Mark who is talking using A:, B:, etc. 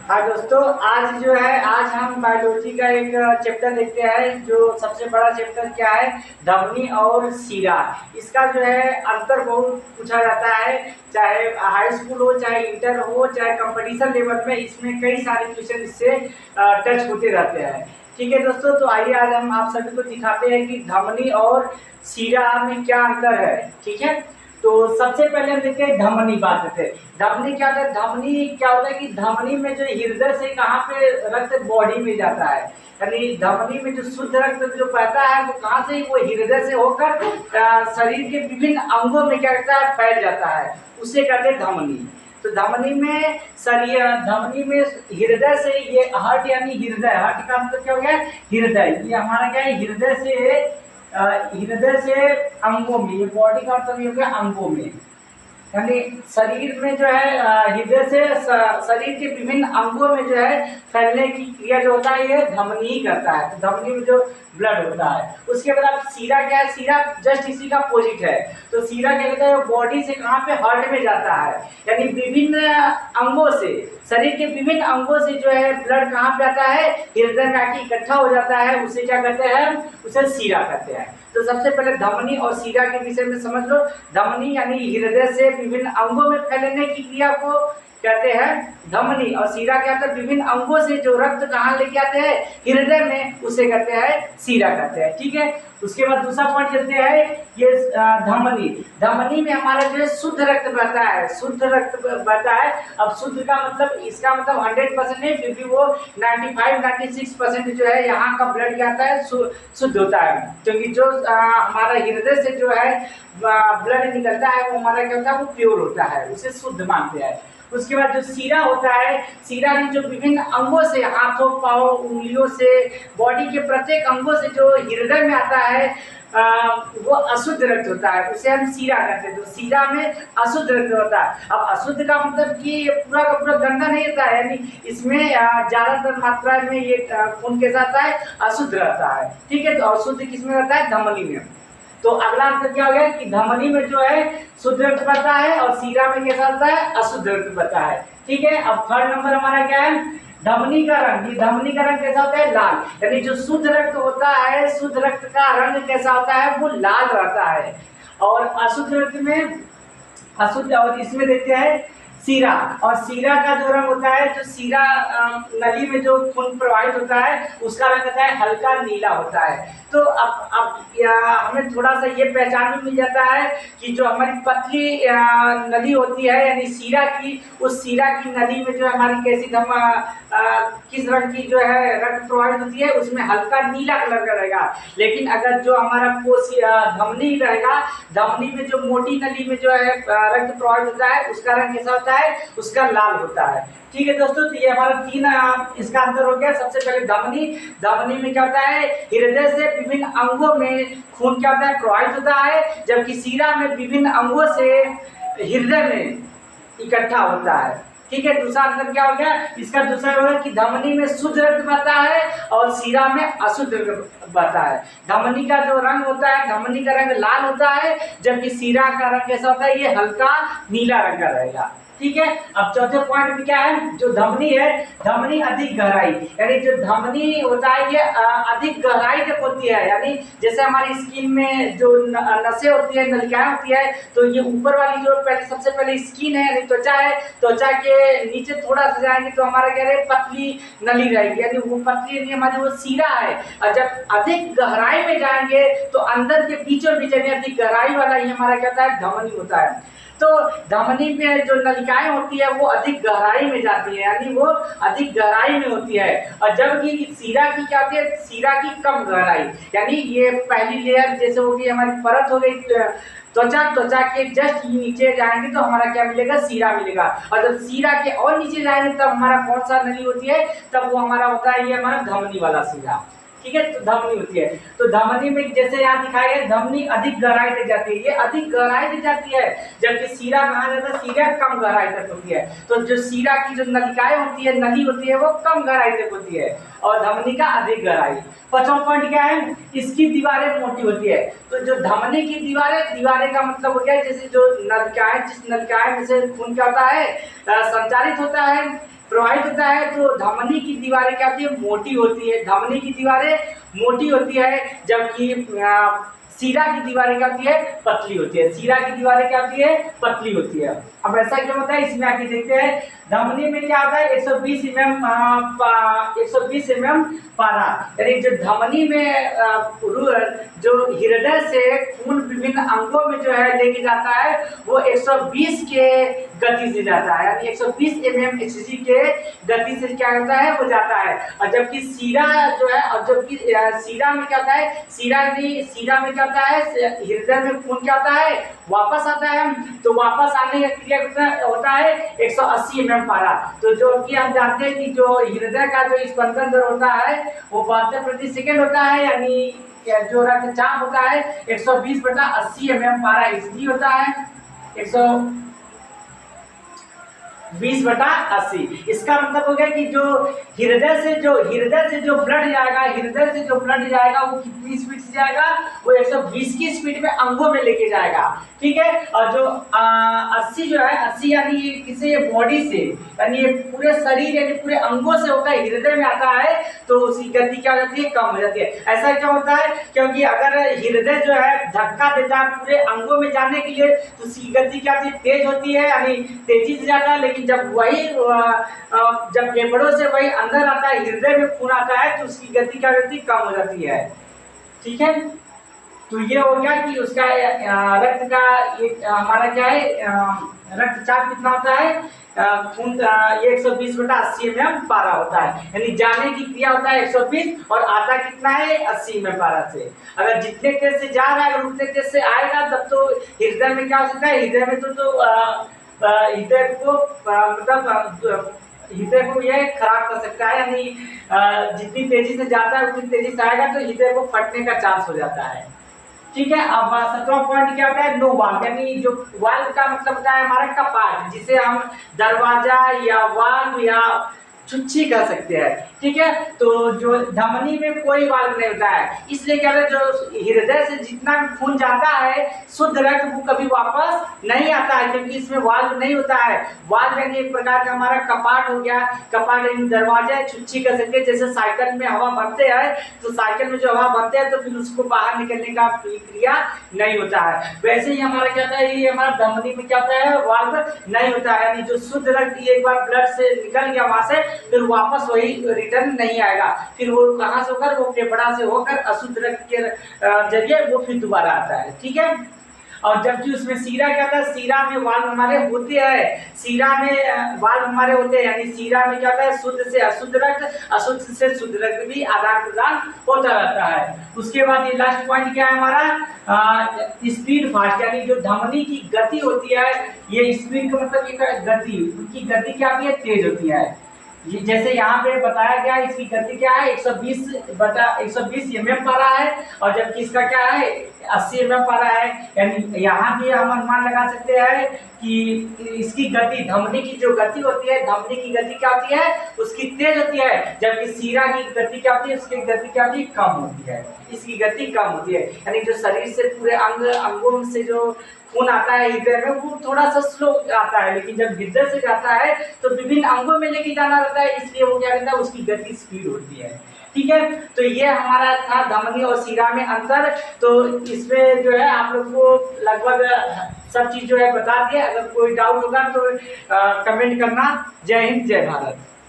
A: हाँ दोस्तों, आज हम बायोलॉजी का एक चैप्टर देखते हैं। जो सबसे बड़ा चैप्टर क्या है, धमनी और शिरा। इसका जो है अंतर बहुत पूछा जाता है, चाहे हाई स्कूल हो, चाहे इंटर हो, चाहे कंपटीशन लेवल में। इसमें कई सारे क्वेश्चन इससे टच होते रहते हैं। ठीक है दोस्तों, तो आइए आज हम आप सभी को दिखाते हैं कि धमनी और शिरा में क्या अंतर है। ठीक है, तो सबसे पहले हम देखते हैं धमनी। बात करते हैं धमनी क्या होता है। धमनी क्या होता है कि धमनी में जो हृदय से कहाँ पे रक्त बॉडी में जाता है, यानी धमनी में जो शुद्ध रक्त जो बहता है वो कहाँ से, वो हृदय से होकर शरीर के विभिन्न अंगों में क्या करता है, फैल जाता है। उसे कहते हैं धमनी। तो धमनी में शरीर, धमनी में हृदय से, ये हार्ट यानी हृदय, हार्ट का मतलब क्या हो गया, हृदय। ये हमारा क्या है, हृदय से अंगों में, ये बॉडी का मतलब ये हो गया अंगों में, यानी शरीर में जो है हृदय से शरीर के विभिन्न अंगों में जो है फैलने की क्रिया जो होता है ये धमनी ही करता है। तो धमनी में जो ब्लड होता है। उसके बाद अब सीरा क्या है, सीरा जस्ट इसी का अपोजिट है। तो सीरा क्या कहता है, बॉडी से कहाँ पे, हार्ट में जाता है, यानी विभिन्न अंगों से, शरीर के विभिन्न अंगों से जो है ब्लड कहाँ पे आता है, हृदय में आके इकट्ठा हो जाता है। उसे क्या कहते हैं, उसे सीरा कहते हैं। तो सबसे पहले धमनी और सीरा के विषय में समझ लो। धमनी यानी हृदय से विभिन्न अंगों में फैलने की क्रिया को कहते हैं धमनी, और सीरा क्या होता है, विभिन्न अंगों से जो रक्त कहाँ लेके आते हैं, हृदय में, उसे कहते हैं सीरा कहते हैं। ठीक है, उसके बाद दूसरा पॉइंट चलते हैं, ये धमनी। धमनी में हमारा जो है शुद्ध रक्त बहता है, शुद्ध रक्त बहता है। अब शुद्ध का मतलब, इसका मतलब 100% नहीं, फिर भी वो 95-96% जो है यहाँ का ब्लड क्या आता है, शुद्ध होता है। क्योंकि जो हमारा हृदय से जो है ब्लड निकलता है वो हमारा क्या होता है, वो प्योर होता है, उसे शुद्ध मानते हैं। उसके बाद जो सीरा होता है, सीरा में जो विभिन्न अंगों से, हाथों, पाँव, उंगलियों से, बॉडी के प्रत्येक अंगों से जो हृदय में आता है वो अशुद्ध रक्त होता है, उसे हम सीरा कहते हैं। तो सीरा में अशुद्ध रक्त होता है। अब अशुद्ध का मतलब कि पूरा का पूरा गंदा नहीं होता है, यानी इसमें ज्यादातर मात्रा में ये खून कैसा आता है, अशुद्ध रहता है। ठीक है, तो अशुद्ध किसमें रहता है, धमनी में। तो अगला अंतर क्या हो गया कि धमनी में जो है शुद्ध रक्त बहता है और सीरा में कैसा होता है, अशुद्ध रक्त बहता है। ठीक है, अब थर्ड नंबर हमारा क्या है, धमनी का रंग। ये धमनी का रंग कैसा होता है, लाल। यानी जो शुद्ध रक्त होता है, शुद्ध रक्त का रंग कैसा होता है, वो लाल रहता है। और अशुद्ध रक्त में अशुद्ध, और इसमें देखते हैं सीरा, और सीरा का जो रंग होता है, जो सीरा नली में जो खून प्रवाहित होता है उसका रंग होता है हल्का नीला होता है। तो अब हमें थोड़ा सा ये पहचान भी मिल जाता है कि जो हमारी पतली नली होती है, यानी सीरा की, उस सीरा की नली में जो हमारी कैसी किस रंग की जो है रक्त प्रवाहित होती है, उसमें हल्का नीला कलर का रहेगा। लेकिन अगर जो हमारा धमनी रहेगा, धमनी में जो मोटी नली में जो है रक्त प्रवाहित होता है, उसका रंग कैसा होता है, उसका लाल होता है। ठीक है दोस्तों, तो ये हमारा तीन इसका अंतर हो गया। सबसे पहले धमनी, धमनी में क्या होता है, हृदय से विभिन्न अंगों में खून क्या होता है, प्रवाहित होता है, जबकि सीरा में विभिन्न अंगों से हृदय में इकट्ठा होता है। ठीक है, दूसरा अंतर क्या हो गया, इसका दूसरा होगा कि धमनी में शुद्ध रक्त बहता है और सीरा में अशुद्ध रक्त बहता है। धमनी का जो रंग होता है, धमनी का रंग लाल होता है, जबकि सीरा का रंग कैसा होता है, ये हल्का नीला रंग का रहेगा। ठीक है, अब चौथे पॉइंट में क्या है, जो धमनी है, धमनी अधिक गहराई, यानी जो धमनी होता है ये अधिक गहराई तक होती है। यानी जैसे हमारी स्किन में जो नसें होती है, नलिकाएं होती है, तो ये ऊपर वाली जो पहले, सबसे पहले स्किन है यानी त्वचा है, त्वचा के नीचे थोड़ा सा जाएंगे तो हमारा क्या है, पतली नली रहेगी, यानी वो पतली नहीं, हमारी वो सीरा है। और जब अधिक गहराई में जाएंगे तो अंदर के बीचों बीच अधिक गहराई वाला ही हमारा क्या होता है, धमनी होता है। तो धमनी में जो नलिकाएं होती है वो अधिक गहराई में जाती है, यानी वो अधिक गहराई में होती है। और जबकि सीरा की क्या होती है, सीरा की कम गहराई, यानी ये पहली लेयर जैसे होगी, हमारी परत हो गई त्वचा, त्वचा के जस्ट नीचे जाएंगे तो हमारा क्या मिलेगा, सीरा मिलेगा। और जब सीरा के और नीचे जाएंगे तब हमारा कौन सा नली होती है, तब वो हमारा होता है, ये हमारा धमनी वाला सीरा। ठीक है, तो धमनी होती है। तो धमनी में जैसे यहाँ दिखाया गया, धमनी अधिक गहराई तक जाती है, ये अधिक गहराई तक जाती है, जबकि सीरा कहाँ जाता है, सीरा कम गहराई तक होती है। तो जो सीरा की जो नलिकाएं होती है, नली होती है, वो कम गहराई तक होती है और धमनी का अधिक गहराई। पांचवा पॉइंट क्या है, इसकी दीवारें मोटी होती है। तो जो धमनी की दीवारें, दीवारें का मतलब हो गया जैसे जो नलिकाएं, जिस नलिकाएं में से खून क्या होता है, संचारित होता है, प्रोवाइड होता है। तो धमनी की दीवारें क्या होती है, मोटी होती है, धमनी की दीवारें मोटी होती है, जबकि सीरा की दीवारें क्या होती है, पतली होती है। सीरा की दीवारें क्या होती है, पतली होती है। अब ऐसा क्यों होता है, इसमें आके देखते हैं। धमनी में क्या आता है, 120 mm 120 mm पारा, यानी जो धमनी में जो हृदय से खून विभिन्न अंगों में जो है लेके जाता है, वो 120 के गति से जाता है, यानी 120 mmHg के गति से क्या होता है, वो जाता है। और जबकि सीरा जो है, और जबकि सीरा में क्या होता है, सीरा में क्या होता है, हृदय में खून क्या होता है, वापस आता है। तो वापस आने का क्रिया होता है 180 mm पारा। तो जो कि हम जानते हैं कि जो हृदय का जो स्पंदन दर होता है वो 72 प्रति सेकंड होता है, यानी जो रक्तचाप होता है 120/80 mm पारा इसलिए होता है 120/80। इसका मतलब हो गया कि जो हृदय से जो ब्लड जाएगा वो कितनी स्पीड से जाएगा, वो 120 की स्पीड में अंगों में लेके जाएगा, ठीक है। और जो 80 जो है, 80 यानी ये किसी बॉडी से, यानी ये पूरे शरीर यानी पूरे अंगों से होकर हृदय में आता है, तो उसकी गति क्या हो जाती है, कम हो जाती है। ऐसा क्यों होता है, क्योंकि अगर हृदय जो है धक्का देता है पूरे अंगों में जाने के लिए, तो उसकी गति क्या होती है, तेज होती है, यानी तेजी से जाता है। लेकिन जब फेफड़ों से वही अंदर आता है, हृदय में खून आता है, तो उसकी गति क्या होती है, कम हो जाती है, ठीक है। तो ये हो गया कि उसका रक्त का हमारा क्या है, रक्तचाप कितना होता है, खून ये 120/80 mm पारा होता है, यानी जाने की क्रिया होता है 120 और आता कितना है, 80 mm पारा से। अगर जितने तेज से जा रहा है, अगर उतने तेज से आएगा, तब तो हृदय में क्या हो सकता है, हृदय में तो हृदय को मतलब हृदय को यह खराब कर सकता है, यानी जितनी तेजी से जाता है उतनी तेजी से आएगा, तो हृदय को फटने का चांस हो जाता है, ठीक है। अब 17वां पॉइंट क्या होता है, नो वाल्व, यानी जो वाल्व का मतलब होता है हमारा कपाट, जिसे हम दरवाजा या वाल्व या छुच्छी कह सकते हैं, ठीक है। तो जो धमनी में कोई वाल्व नहीं होता है, इसलिए क्या है, जो हृदय से जितना भी खून जाता है शुद्ध रक्त वो कभी वापस नहीं आता है, क्योंकि इसमें वाल्व नहीं होता है। वाल्व यानी एक प्रकार का हमारा कपाट हो गया, कपाट यानी दरवाजा, छुच्छी कह सकते हैं। जैसे साइकिल में हवा भरते हैं, तो साइकिल में जो हवा भरते हैं तो फिर उसको बाहर निकलने का क्रिया नहीं होता है, वैसे ही हमारा क्या होता है, ये हमारा धमनी में क्या होता है, वाल्व नहीं होता है, यानी जो शुद्ध रक्त एक बार ब्लड से निकल गया वहां से, फिर वापस वही रिटर्न नहीं आएगा, फिर वो कहां से होकर, वो फेफड़ा से होकर अशुद्ध रक्त के जरिए वो फिर दोबारा आता है, ठीक है। और जबकि उसमें सीरा क्या था, सीरा में वाल्व हमारे होते हैं, सीरा में वाल्व हमारे होते हैं, यानी सीरा में क्या होता है, शुद्ध से अशुद्ध रक्त, अशुद्ध से शुद्ध रक्त भी आदान प्रदान होता रहता है। उसके बाद ये लास्ट पॉइंट क्या है हमारा, स्पीड फास्ट, यानी जो धमनी की गति होती है, ये स्पीड का मतलब ये गति, उनकी गति क्या होती है, तेज होती है। जैसे यहाँ पे बताया गया, इसकी गति क्या है, 120 mm पारा है, और जबकि इसका क्या है, 80 mm पारा है, यानी यहाँ भी हम अनुमान लगा सकते हैं कि इसकी गति, धमनी की जो गति होती है, धमनी की गति क्या होती है, उसकी तेज होती है, जबकि सीरा की गति क्या होती है, उसकी गति क्या होती है, कम होती है, इसकी गति कम होती है। यानी जो शरीर से पूरे अंगों से जो खून आता है हृदय में, वो थोड़ा सा स्लो आता है, लेकिन जब हृदय से जाता है तो विभिन्न अंगों में लेके जाना रहता है, इसलिए वो क्या रहता है, उसकी गति स्पीड होती है, ठीक है। तो ये हमारा था धमनी और सीरा में अंतर। तो इसमें जो है आप लोग को लगभग सब चीज जो है बता दिए। अगर कोई डाउट होगा तो कमेंट करना। जय हिंद, जय भारत।